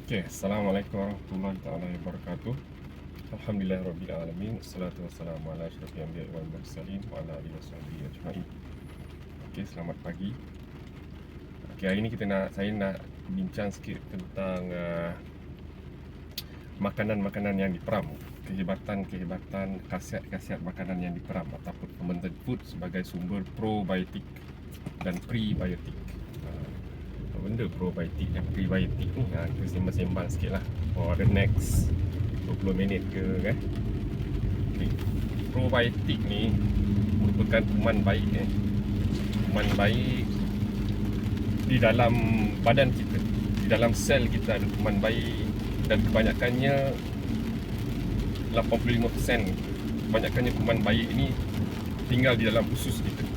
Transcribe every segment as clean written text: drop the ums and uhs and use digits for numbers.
Okay, Assalamualaikum warahmatullahi taala wabarakatuh. Alhamdulillahirabbil alamin. Wassalatu wassalamu ala asyrafil anbiya'i wal mursalin wa ala alihi wasahbihi ajma'in. Okey, selamat pagi. Okey, hari ni saya nak bincang sikit tentang makanan-makanan yang diperam. Kehebatan-kehebatan khasiat-khasiat makanan yang diperam ataupun fermented food sebagai sumber probiotik dan prebiotik. Benda probiotik dan prebiotik ni kita sembang-sembang sikit lah for the next 20 minit ke kan. Okay. Probiotik ni merupakan kuman baik kuman baik di dalam badan kita, di dalam sel kita ada kuman baik, dan kebanyakannya 85% kebanyakannya kuman baik ni tinggal di dalam usus kita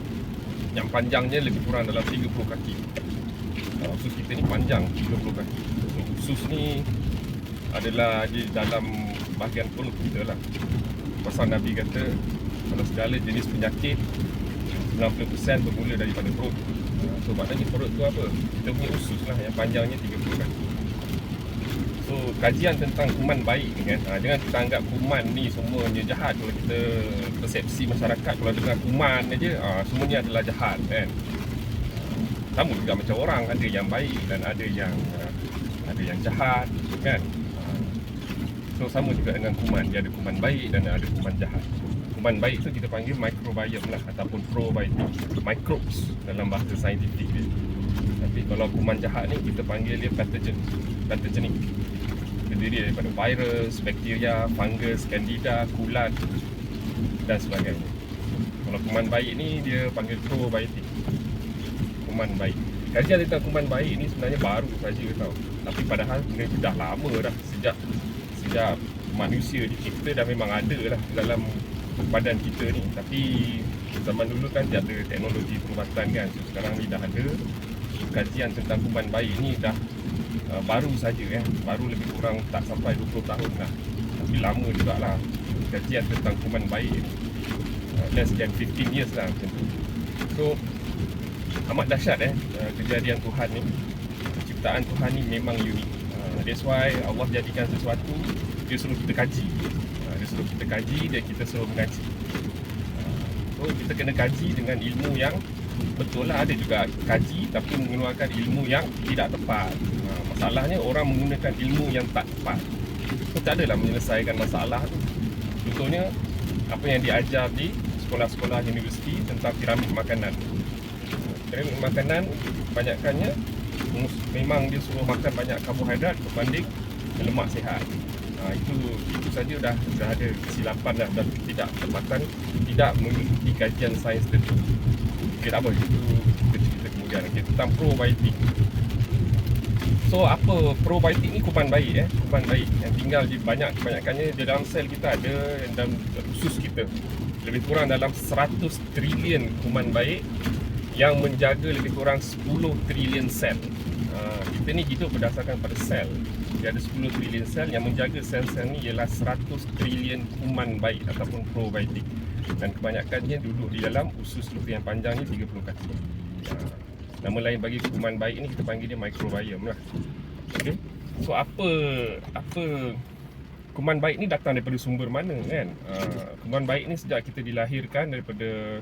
yang panjangnya lebih kurang dalam 30 kaki. Usus kita ni panjang 30 kaki. So, usus ni adalah di dalam bahagian perut kita lah. Pasal Nabi kata kalau segala jenis penyakit 90% bermula daripada perut. So maknanya perut tu apa? Kita punya usus lah yang panjangnya 30 kaki. So kajian tentang kuman baik ni kan, jangan kita anggap kuman ni semuanya jahat. Kalau kita persepsi masyarakat kalau dengar kuman aja semuanya adalah jahat kan. Sama juga macam orang, ada yang baik dan ada yang jahat kan. So sama juga dengan kuman, dia ada kuman baik dan ada kuman jahat. Kuman baik tu kita panggil microbiome lah ataupun probiotic, microbes dalam bahasa saintifik dia. Tapi kalau kuman jahat ni kita panggil dia pathogenic. Terdiri daripada virus, bakteria, fungus, candida, kulat dan sebagainya. Kalau kuman baik ni dia panggil probiotic, kuman baik. Kajian tentang kuman baik ni sebenarnya baru saja tau. Tapi padahal benda tu dah lama dah, sejak manusia dicipta dah memang ada lah dalam badan kita ni. Tapi zaman dulu kan tiada teknologi perubatan kan. So, sekarang ni dah ada kajian tentang kuman baik ni dah baru saja baru lebih kurang tak sampai 20 tahun lah. Tapi lama jugalah kajian tentang kuman baik ni. Less than 15 years lah macam tu. So amat dahsyat kejadian Tuhan ni. Ciptaan Tuhan ni memang unik. That's why Allah jadikan sesuatu, dia suruh kita kaji. Dia suruh kita kaji dan kita suruh mengaji. So kita kena kaji dengan ilmu yang betul lah. Ada juga kaji tapi mengeluarkan ilmu yang tidak tepat. Masalahnya orang menggunakan ilmu yang tak tepat. So tak adalah menyelesaikan masalah tu. Contohnya apa yang diajar di sekolah-sekolah universiti tentang piramid makanan. Piramid makanan kebanyakannya memang dia suruh makan banyak karbohidrat berbanding lemak sihat. Itu saja dah ada kesilapan dah, dan tidak tempatan, tidak mengikuti kajian sains tadi. Okey, tak apa, itu kita cerita kemudian. Okey, tentang probiotik. So apa probiotik ni? Kuman baik kuman baik yang tinggal di kebanyakannya di dalam sel kita ada, dalam usus kita. Lebih kurang dalam 100 trilion kuman baik yang menjaga lebih kurang 10 trilion sel. Kita ni hidup berdasarkan pada sel. Dia ada 10 trilion sel, yang menjaga sel-sel ni ialah 100 trilion kuman baik ataupun probiotik. Dan kebanyakannya duduk di dalam usus kita yang panjangnya 30 kaki. Nama lain bagi kuman baik ni kita panggil dia microbiome lah. Okay? So apa kuman baik ni datang daripada sumber mana kan? Kuman baik ni sejak kita dilahirkan daripada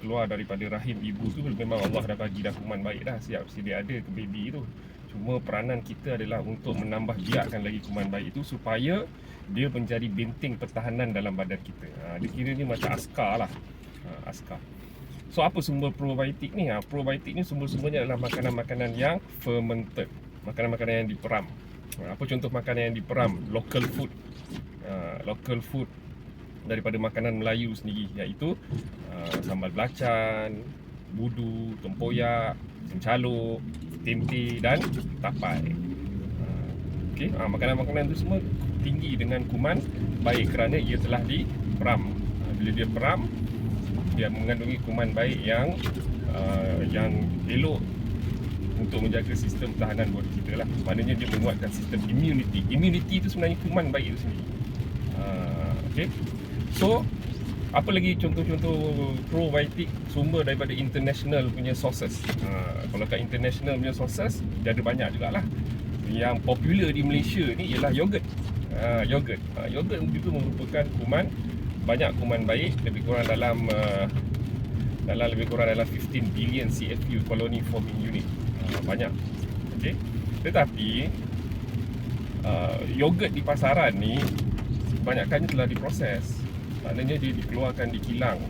keluar daripada rahim ibu tu, memang Allah dah bagi dah kuman baik dah, siap sedia ada ke baby tu. Cuma peranan kita adalah untuk menambah biakkan lagi kuman baik itu supaya dia menjadi benteng pertahanan dalam badan kita. Dia kira ni macam askar lah. Askar. So apa sumber probiotik ni? Probiotik ni sumber-sumbernya adalah makanan-makanan yang fermented, makanan-makanan yang diperam. Apa contoh makanan yang diperam? Local food daripada makanan Melayu sendiri, iaitu sambal belacan, budu, tempoyak, cencaluk, tempe dan tapai. Okey, makanan-makanan itu semua tinggi dengan kuman baik kerana ia telah diperam. Bila dia peram, dia mengandungi kuman baik yang elok untuk menjaga sistem pertahanan bodi kita lah. Maknanya dia menguatkan sistem immunity. Immunity itu sebenarnya kuman baik itu sendiri. Okey. So apa lagi contoh-contoh probiotik sumber daripada international punya sources? Kalau kat international punya sources, dia ada banyak jugalah. yang popular di Malaysia ni ialah yogurt. Yogurt juga merupakan kuman, banyak kuman baik, lebih kurang dalam 15 billion CFU, colony forming unit. Banyak. Okey. Tetapi yogurt di pasaran ni kebanyakannya telah diproses. Maknanya dia dikeluarkan di kilang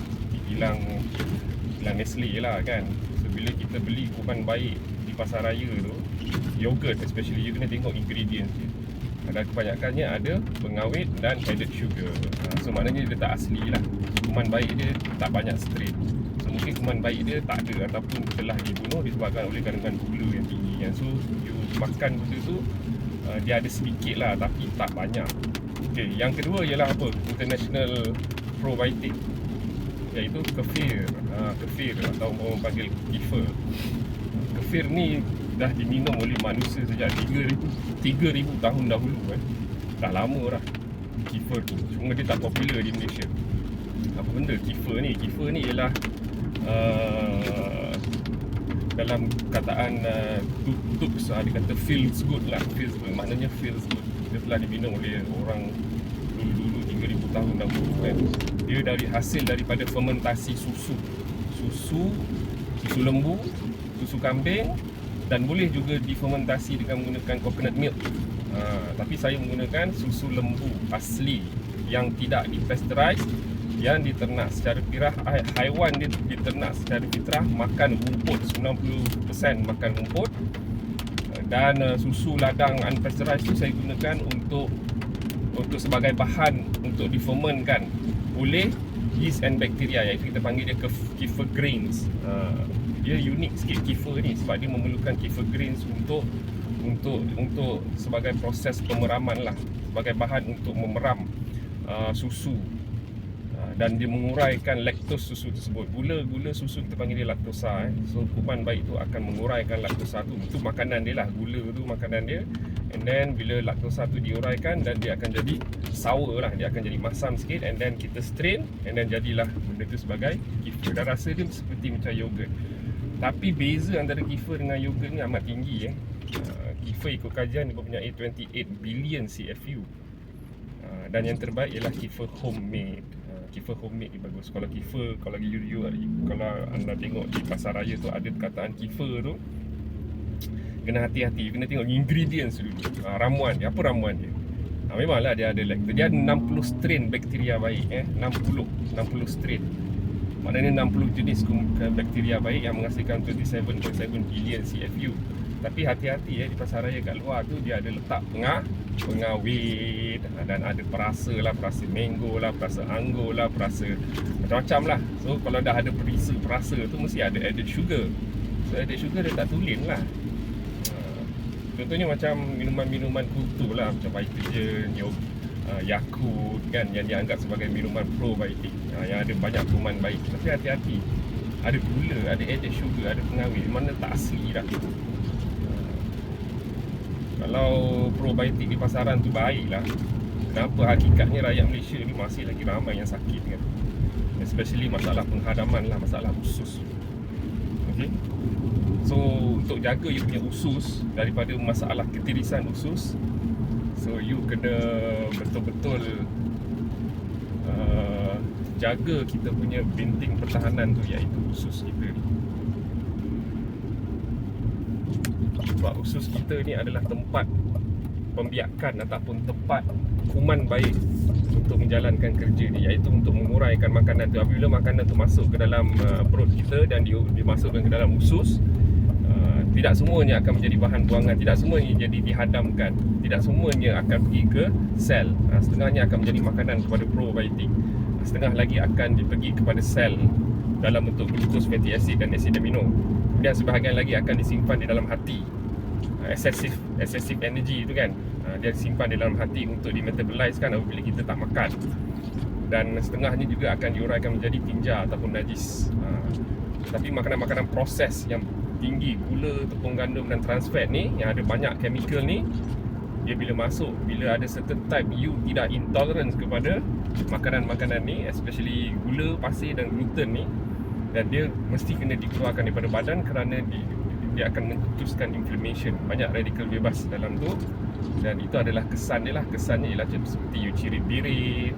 Nestle lah kan. So bila kita beli kuman baik di pasar raya tu, yogurt especially, you kena tengok ingredients dia. Dan kebanyakannya ada pengawet dan added sugar. So maknanya dia tak asli lah. Kuman baik dia tak banyak strain. So mungkin kuman baik dia tak ada ataupun telah dibunuh disebabkan oleh kandungan gula yang tinggi kan. So you makan benda tu, dia ada sedikit lah tapi tak banyak. Okay, yang kedua ialah apa? International Probiotic, iaitu kefir. Kefir atau orang panggil kefir. Kefir ni dah diminum oleh manusia sejak 3,000 tahun dahulu kan. Dah lama dah kefir tu. Cuma dia tak popular di Malaysia. Apa benda kefir ni? Kefir ni ialah dalam kataan Tubes, dia kata feels good lah. Feels good, maknanya feels good. Dia telah diminum oleh orang dulu 3,000 tahun dahulu kan. Dia dari hasil daripada fermentasi susu lembu, susu kambing, dan boleh juga difermentasi dengan menggunakan coconut milk. Tapi saya menggunakan susu lembu asli yang tidak dipasteurize, yang diternak secara fitrah. Haiwan dia diternak secara fitrah, makan rumput, 90% makan rumput. Dan susu ladang unpasteurized tu saya gunakan untuk sebagai bahan untuk difermentkan oleh yeast and bacteria, iaitu kita panggil dia kefir grains. Dia unik sikit kefir ni sebab dia memerlukan kefir grains untuk sebagai proses pemeraman lah, sebagai bahan untuk memeram susu. Dan dia menguraikan laktos susu tersebut. Gula susu kita panggil dia laktosa. So kuman baik tu akan menguraikan laktosa tu. Itu makanan dia lah. Gula tu makanan dia. And then bila laktosa tu diuraikan, dan dia akan jadi sour lah. Dia akan jadi masam sikit. And then kita strain, and then jadilah benda tu sebagai kefir. Dan rasa dia seperti macam yogurt. Tapi beza antara kefir dengan yogurt ni amat tinggi. Kefir ikut kajian dia mempunyai 28 billion CFU. Dan yang terbaik ialah kefir homemade. Kefir homemade ni bagus. Kalau kefir, kalau anda tengok di pasar raya tu ada perkataan kefir tu, kena hati-hati, kena tengok ingredients dulu. Ramuan dia, apa ramuan dia? Memanglah dia ada laktos. Dia ada 60 strain bakteria baik 60 strain. Maknanya 60 jenis bakteria baik yang menghasilkan 27.7 billion CFU. Tapi hati-hati di pasar raya kat luar tu dia ada letak pengawet, dan ada perasa lah, perasa mango lah, perasa anggur lah, perasa macam-macam lah. So kalau dah ada perasa tu mesti ada added sugar. So added sugar dia tak tulen lah. Contohnya macam minuman-minuman kultur lah, macam Vitagen, Yakult kan, yang dianggap sebagai minuman probiotik, yang ada banyak kuman baik. Tapi hati-hati, ada gula, ada added sugar, ada pengawet, mana tak asli dah. Kalau probiotik di pasaran tu baik lah, kenapa hakikatnya rakyat Malaysia ni masih lagi ramai yang sakit kan? Especially masalah penghadaman lah, masalah usus. Okay? So untuk jaga you punya usus daripada masalah ketirisan usus, so you kena betul-betul jaga kita punya binting pertahanan tu, iaitu usus kita ni. Sebab usus kita ni adalah tempat pembiakan ataupun tempat kuman baik untuk menjalankan kerja dia, iaitu untuk menguraikan makanan tu. Apabila makanan tu masuk ke dalam perut kita dan dimasukkan ke dalam usus, tidak semuanya akan menjadi bahan buangan, tidak semuanya jadi dihadamkan, tidak semuanya akan pergi ke sel. Setengahnya akan menjadi makanan kepada probiotik, setengah lagi akan pergi kepada sel dalam bentuk glukos, fatty acid dan asid amino. Kemudian sebahagian lagi akan disimpan di dalam hati, excessive energy tu kan, dia simpan di dalam hati untuk dimetabolize kan apabila kita tak makan. Dan setengahnya juga akan diuraikan menjadi tinja ataupun najis. Tapi makanan-makanan proses yang tinggi gula, tepung gandum dan trans fat ni, yang ada banyak chemical ni, dia bila masuk, bila ada certain type you tidak intolerance kepada makanan-makanan ni, especially gula, pasir dan gluten ni, dan dia mesti kena dikeluarkan daripada badan kerana dia akan mencetuskan inflammation, banyak radikal bebas dalam tu. Dan itu adalah kesan dia lah. Kesannya ialah seperti you cirit-birit,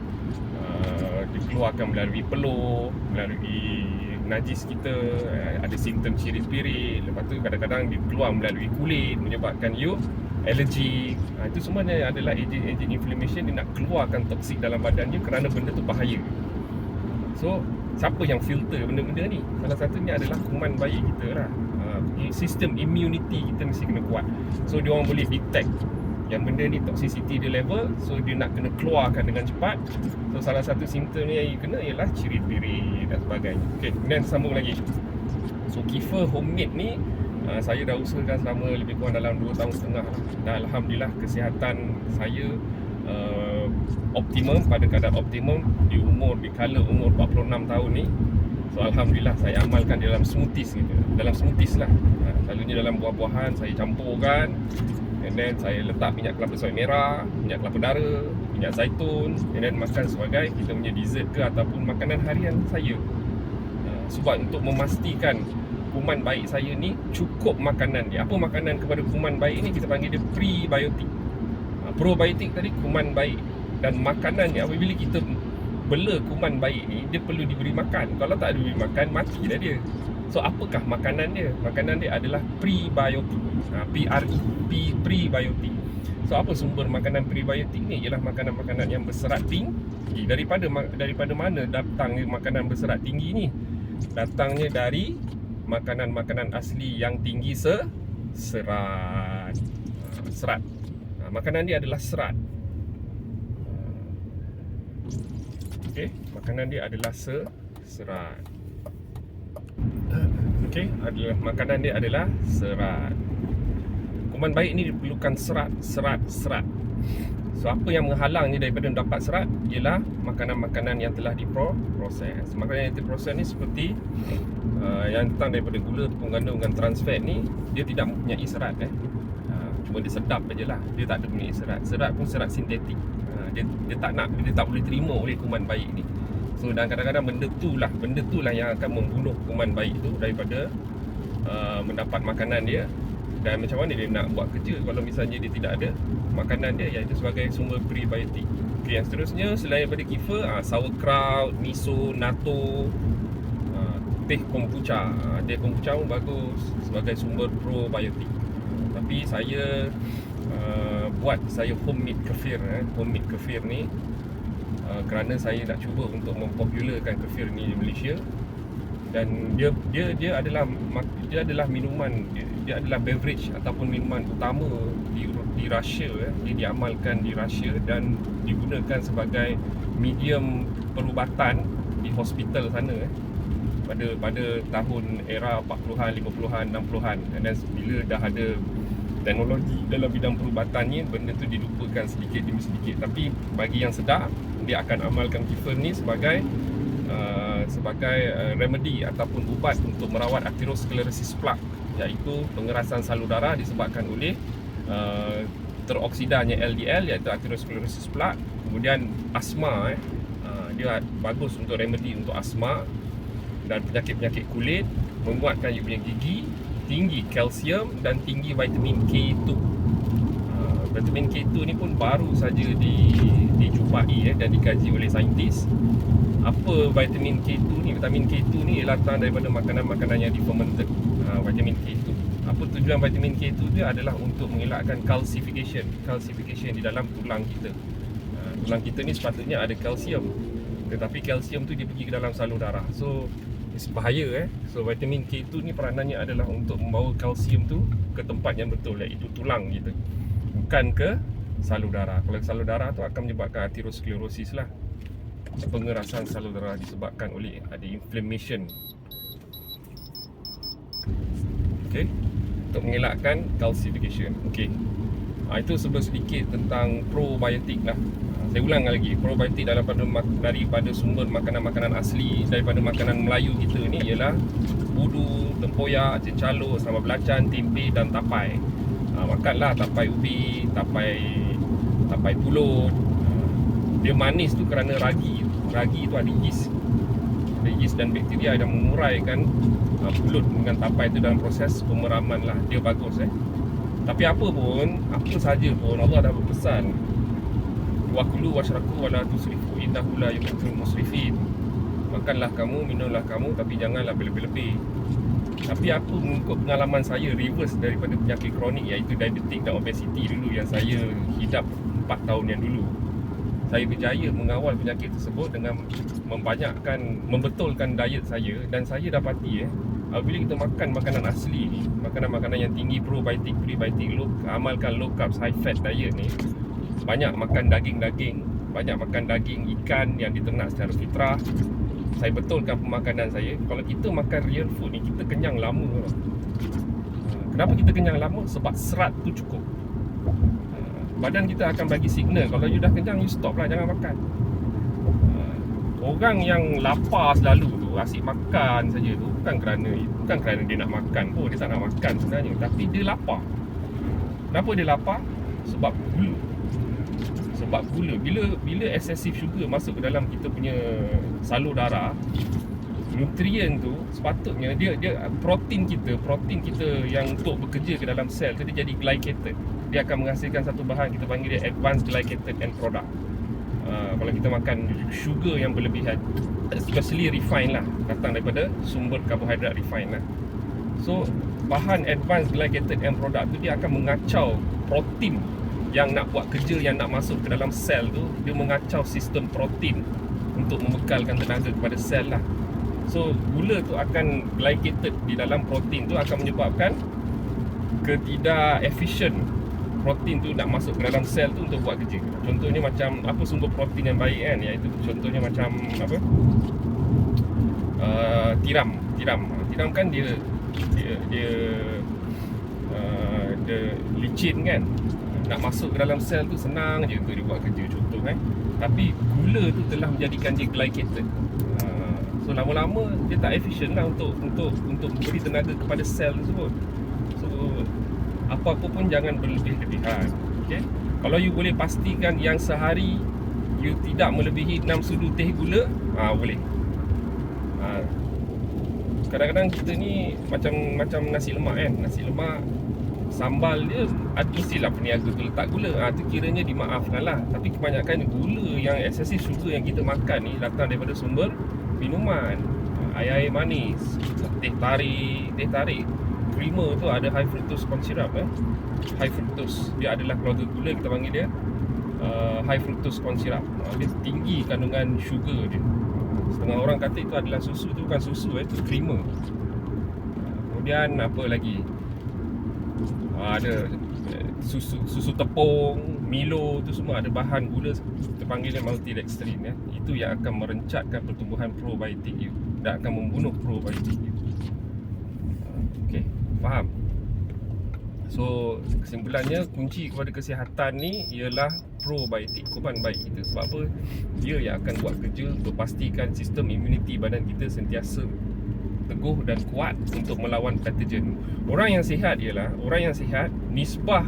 dikeluarkan melalui peluh, melalui najis kita, ada simptom cirit-birit. Lepas tu kadang-kadang dia keluar melalui kulit, menyebabkan you allergy. Itu semuanya adalah ejen inflammation. Dia nak keluarkan toksik dalam badan you kerana benda tu bahaya. So siapa yang filter benda-benda ni? Salah satunya adalah kuman bayi kita lah. Sistem immunity kita mesti kena kuat. So dia orang boleh detect yang benda ni toxicity dia level, so dia nak kena keluarkan dengan cepat. So salah satu simptom ni yang kena ialah cirit-birit dan sebagainya. Okey, kemudian sambung lagi. So kefir homemade ni saya dah usahakan selama lebih kurang dalam 2 tahun setengah lah. Dan alhamdulillah kesihatan saya optimum, pada kadar optimum di kala umur 46 tahun ni. So alhamdulillah saya amalkan dalam smoothies gitu. Dalam smoothies lah. Selalunya dalam buah-buahan saya campurkan, and then saya letak minyak kelapa sawit merah, minyak kelapa dara, minyak zaitun, and then makan sebagai kita punya dessert ke ataupun makanan harian saya. Sebab untuk memastikan kuman baik saya ni cukup makanan dia. Apa makanan kepada kuman baik ni? Kita panggil dia prebiotik. Probiotik tadi kuman baik, dan makanannya apabila kita bela kuman baik ni, dia perlu diberi makan. Kalau tak diberi makan, mati dah dia. So apakah makanan dia? Makanan dia adalah prebiotik. Prebiotik. So apa sumber makanan prebiotik ni? Ialah makanan-makanan yang berserat tinggi. Daripada mana datang makanan berserat tinggi ni? Datangnya dari makanan-makanan asli yang tinggi serat. Serat. Makanan dia adalah serat. Okey, makanan dia adalah serat. Okey, makanan dia adalah serat. Kuman baik ni diperlukan serat. So apa yang menghalangnya daripada mendapat serat ialah makanan-makanan yang telah diproses. Makanan yang diproses ni seperti yang datang daripada gula, tepung gandum dan trans fat ni, dia tidak mempunyai serat cuma dia sedap aje lah. Dia tak ada punya serat. Serat pun serat sintetik. Dia tak boleh terima oleh kuman baik ni. So dan kadang-kadang benda tu lah yang akan membunuh kuman baik tu daripada mendapat makanan dia. Dan macam mana dia nak buat kerja kalau misalnya dia tidak ada makanan dia, iaitu sebagai sumber prebiotik. Okey, yang seterusnya selain daripada kefir, sauerkraut, miso, natto, teh kombucha. Teh kombucha pun bagus sebagai sumber probiotik. Tapi saya buat homemade kefir. Homemade kefir ni kerana saya nak cuba untuk mempopularkan kefir ni di Malaysia. Dan dia adalah minuman, dia adalah beverage ataupun minuman utama di Russia. Dia diamalkan di Russia dan digunakan sebagai medium perubatan di hospital sana pada tahun era 40-an, 50-an, 60-an. Dan bila dah ada teknologi dalam bidang perubatannya, benda tu dilupakan sedikit demi sedikit. Tapi bagi yang sedar, dia akan amalkan kefir ni sebagai remedy ataupun ubat untuk merawat atherosclerosis plaque, iaitu pengerasan salur darah disebabkan oleh teroksidanya LDL, iaitu atherosclerosis plaque. Kemudian asma, dia bagus untuk remedy untuk asma dan penyakit-penyakit kulit, menguatkan you punya gigi, tinggi kalsium dan tinggi vitamin K2. Vitamin K2 ni pun baru saja dijumpai dan dikaji oleh saintis. Apa vitamin K2 ni? Vitamin K2 ni ialah datang daripada makanan-makanan yang difermented. Vitamin K2. Apa tujuan vitamin K2 dia? Adalah untuk mengelakkan calcification di dalam tulang kita. Tulang kita ni sepatutnya ada kalsium, tetapi kalsium tu dia pergi ke dalam salur darah. So bahaya. So vitamin K2 ni peranannya adalah untuk membawa kalsium tu ke tempat yang betul, iaitu tulang kita, bukan ke salur darah. Kalau salur darah tu akan menyebabkan atherosclerosis lah, pengerasan salur darah disebabkan oleh ada inflammation. Okey, untuk mengelakkan calcification. Okey, itu sedikit tentang probiotik lah. Saya ulang lagi, probiotik daripada sumber makanan-makanan asli daripada makanan Melayu kita ni ialah budu, tempoyak, cencaluk, sambal belacan, tempe dan tapai. Makanlah tapai ubi, tapai pulut. Dia manis tu kerana ragi tu ada yeast. yeast dan bakteria yang menguraikan pulut dengan tapai itu dalam proses pemeraman lah. Dia bagus Tapi apa saja pun Allah dah berpesan, wa kulu washraku wa la tusrifu innahu la yuhibbul musrifin. Makanlah kamu, minumlah kamu, tapi janganlah berlebih-lebih. Tapi apa mengikut pengalaman saya reverse daripada penyakit kronik, iaitu diabetik dan obesiti dulu yang saya hidap 4 tahun yang dulu, saya berjaya mengawal penyakit tersebut dengan membetulkan diet saya. Dan saya dapati bila kita makan makanan asli ni, makanan-makanan yang tinggi probiotik, prebiotik, amalkan low carb, high fat diet ni, banyak makan daging-daging, banyak makan daging ikan yang diternak secara fitrah. Saya betulkan pemakanan saya. Kalau kita makan real food ni, kita kenyang lama. Kenapa kita kenyang lama? Sebab serat tu cukup. Badan kita akan bagi signal, kalau you dah kenyang, you stop lah, jangan makan. Orang yang lapar selalu tu, asyik makan saja tu, bukan kerana dia nak makan pun, dia tak nak makan sebenarnya, tapi dia lapar. Kenapa dia lapar? Sebab gula. Bila excessive sugar masuk ke dalam kita punya salur darah, nutrien tu sepatutnya dia protein kita yang untuk bekerja ke dalam sel tu, dia jadi glycated. Dia akan menghasilkan satu bahan kita panggil dia advanced glycated end product. Kalau kita makan sugar yang berlebihan, especially refined lah, datang daripada sumber karbohidrat refined lah. So bahan advanced glycated end product tu, dia akan mengacau protein yang nak buat kerja, yang nak masuk ke dalam sel tu. Dia mengacau sistem protein untuk membekalkan tenaga kepada sel lah. So gula tu akan glycated di dalam protein tu, akan menyebabkan ketidak efisien protein tu nak masuk ke dalam sel tu untuk buat kerja. Contohnya macam apa sumber protein yang baik kan, iaitu contohnya macam apa, tiram kan dia licin kan, nak masuk ke dalam sel tu senang je untuk dia buat kerja, contoh kan. Tapi gula tu telah menjadikan dia glycated. So lama-lama dia tak efisien lah untuk memberi tenaga kepada sel tersebut. So apa-apa pun jangan berlebih-lebihan. Okay? Kalau you boleh pastikan yang sehari you tidak melebihi 6 sudu teh gula, boleh. Kadang-kadang kita ni macam nasi lemak kan. Nasi lemak sambal dia mestilah peniaga tu letak gula. Tu kiranya dimaafkan lah. Tapi kebanyakan gula yang excessive sugar yang kita makan ni datang daripada sumber minuman, air manis, teh tarik. Creamer tu ada high fructose corn syrup high fructose, dia adalah keluarga gula, kita panggil dia high fructose corn syrup. Dia tinggi kandungan sugar dia. Setengah orang kata itu adalah susu, tu bukan susu, itu creamer. Kemudian apa lagi, ada susu tepung, Milo, tu semua ada bahan gula, kita panggil dia maltodextrin Itu yang akan merencatkan pertumbuhan probiotik you dan akan membunuh probiotik you. Okey, faham? So kesimpulannya, kunci kepada kesihatan ni ialah probiotik, kuman baik kita. Sebab apa? Dia yang akan buat kerja untuk pastikan sistem imuniti badan kita sentiasa teguh dan kuat untuk melawan patogen. Orang yang sihat nisbah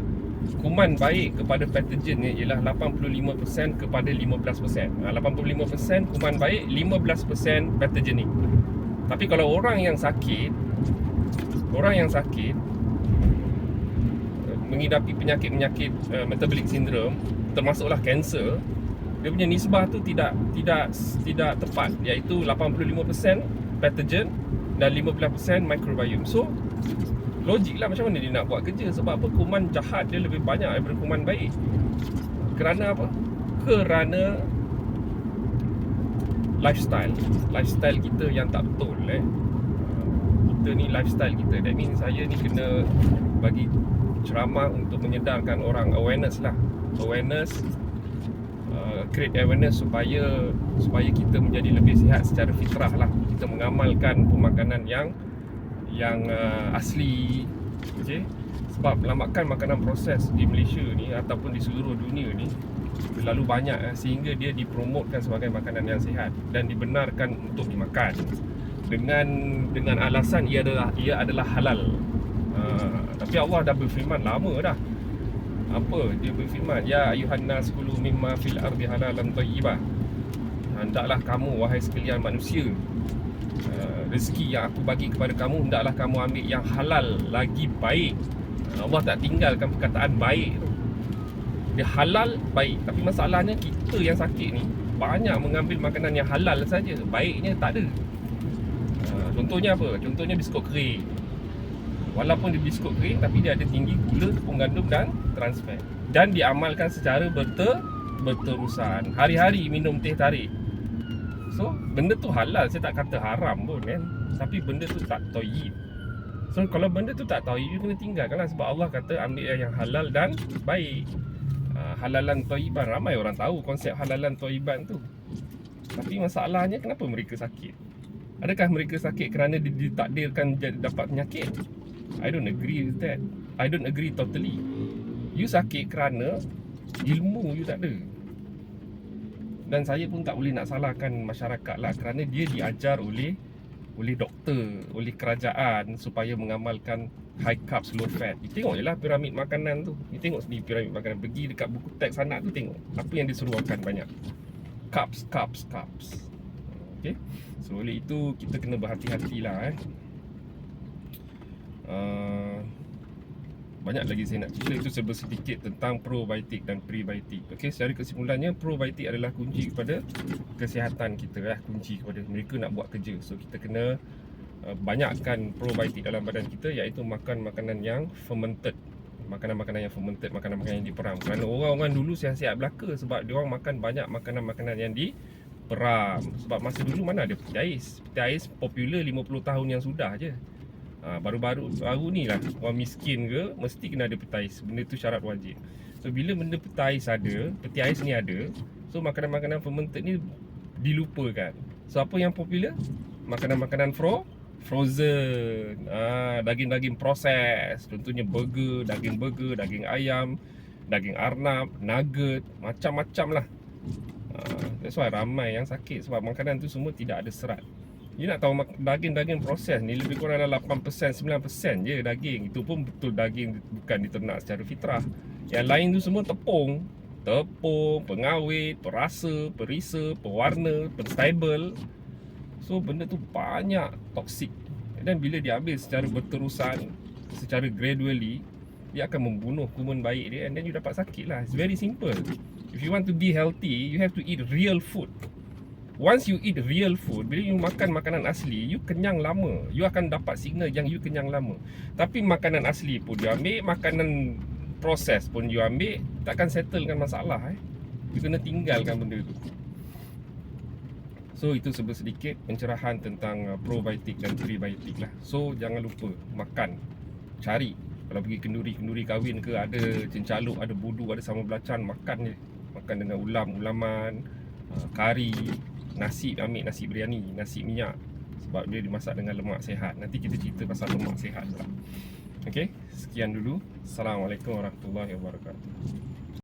kuman baik kepada patogen ialah 85% kepada 15%. 85% kuman baik, 15% patogenik. Tapi kalau orang yang sakit mengidapi penyakit-penyakit metabolic syndrome, termasuklah kanser, dia punya nisbah tu tidak tepat, iaitu 85% patogen dan 15% microbiome. So logiklah macam mana dia nak buat kerja. Sebab apa? Kuman jahat dia lebih banyak daripada kuman baik. Kerana apa? Kerana lifestyle kita yang tak betul. Kita ni lifestyle kita. That means saya ni kena bagi ceramah untuk menyedarkan orang, awareness, create awareness supaya kita menjadi lebih sihat secara fitrah lah. Kita mengamalkan pemakanan yang asli. Okay? Sebab makan makanan proses di Malaysia ni ataupun di seluruh dunia ni terlalu banyak sehingga dia dipromotkan sebagai makanan yang sihat dan dibenarkan untuk dimakan dengan alasan ia adalah halal. Tapi Allah dah berfirman lama dah. Apa dia berfirman? Ya ayuhan nas kulu mimma fil ardi halalan thayyibah. Hendaklah kamu wahai sekalian manusia Rezeki yang aku bagi kepada kamu, hendaklah kamu ambil yang halal lagi baik. Allah tak tinggalkan perkataan baik tu. Dia halal baik. Tapi masalahnya kita yang sakit ni banyak mengambil makanan yang halal saja, baiknya tak ada. Contohnya apa? Contohnya biskut kering. Walaupun dia biskut kering, tapi dia ada tinggi gula, tepung gandum dan trans fat. Dan diamalkan secara berterusan. Hari-hari minum teh tarik. So, benda tu halal, saya tak kata haram pun kan. Tapi benda tu tak thayyib. So, kalau benda tu tak thayyib, you kena tinggalkan lah. Sebab Allah kata ambil yang halal dan baik. Halalan thayyiban, ramai orang tahu konsep halalan thayyiban tu. Tapi masalahnya kenapa mereka sakit? Adakah mereka sakit kerana ditakdirkan dapat penyakit? I don't agree with that. I don't agree totally. You sakit kerana ilmu you tak ada. Dan saya pun tak boleh nak salahkan masyarakat lah, kerana dia diajar oleh doktor, oleh kerajaan supaya mengamalkan high carbs, low fat. You tengok je lah piramid makanan tu. You tengok sendiri piramid makanan. Pergi dekat buku teks anak tu, tengok apa yang disuruhkan banyak. Carbs. Okay. So oleh itu kita kena berhati-hatilah banyak lagi saya nak cerita. Itu serba sedikit tentang probiotik dan prebiotik. Okey, secara kesimpulannya probiotik adalah kunci kepada kesihatan kita, kunci kepada mereka nak buat kerja. So kita kena banyakkan probiotik dalam badan kita, iaitu makan makanan yang fermented. Makanan-makanan yang fermented, makanan-makanan yang diperam. Kerana orang-orang dulu sihat-sihat belaka sebab dia orang makan banyak makanan-makanan yang diperam. Sebab masa dulu mana ada peti ais. Peti ais popular 50 tahun yang sudah je. Baru ni lah orang miskin ke mesti kena ada peti ais. Benda tu syarat wajib. So bila benda peti ais ni ada, so makanan-makanan fermented ni dilupakan. So apa yang popular? Makanan-makanan frozen, daging-daging proses. Contohnya daging burger, daging ayam, daging arnab, nugget, macam-macam lah. That's why ramai yang sakit, sebab makanan tu semua tidak ada serat. You nak tahu daging-daging proses ni lebih kurang dalam 8%, 9% je daging. Itu pun betul daging bukan diternak secara fitrah. Yang lain tu semua tepung, pengawet, perasa, perisa, pewarna, penstable. So benda tu banyak toksik. Dan bila diambil secara berterusan, secara gradually, dia akan membunuh kuman baik dia, and then you dapat sakit lah. It's very simple. If you want to be healthy, you have to eat real food. Once you eat real food, bila you makan makanan asli, you kenyang lama. You akan dapat signal yang you kenyang lama. Tapi makanan asli pun you ambil, makanan proses pun you ambil, takkan settlekan masalah. You kena tinggalkan benda tu. So itu sedikit pencerahan tentang probiotik dan prebiotik lah. So jangan lupa makan, cari. Kalau pergi kenduri kahwin ke, ada cencaluk, ada budu, ada sambal belacan, makan je. Makan dengan ulaman, kari, nasi, ambil nasi biryani, nasi minyak. Sebab dia dimasak dengan lemak sihat. Nanti kita cerita pasal lemak sihat pula. Okay, sekian dulu. Assalamualaikum warahmatullahi wabarakatuh.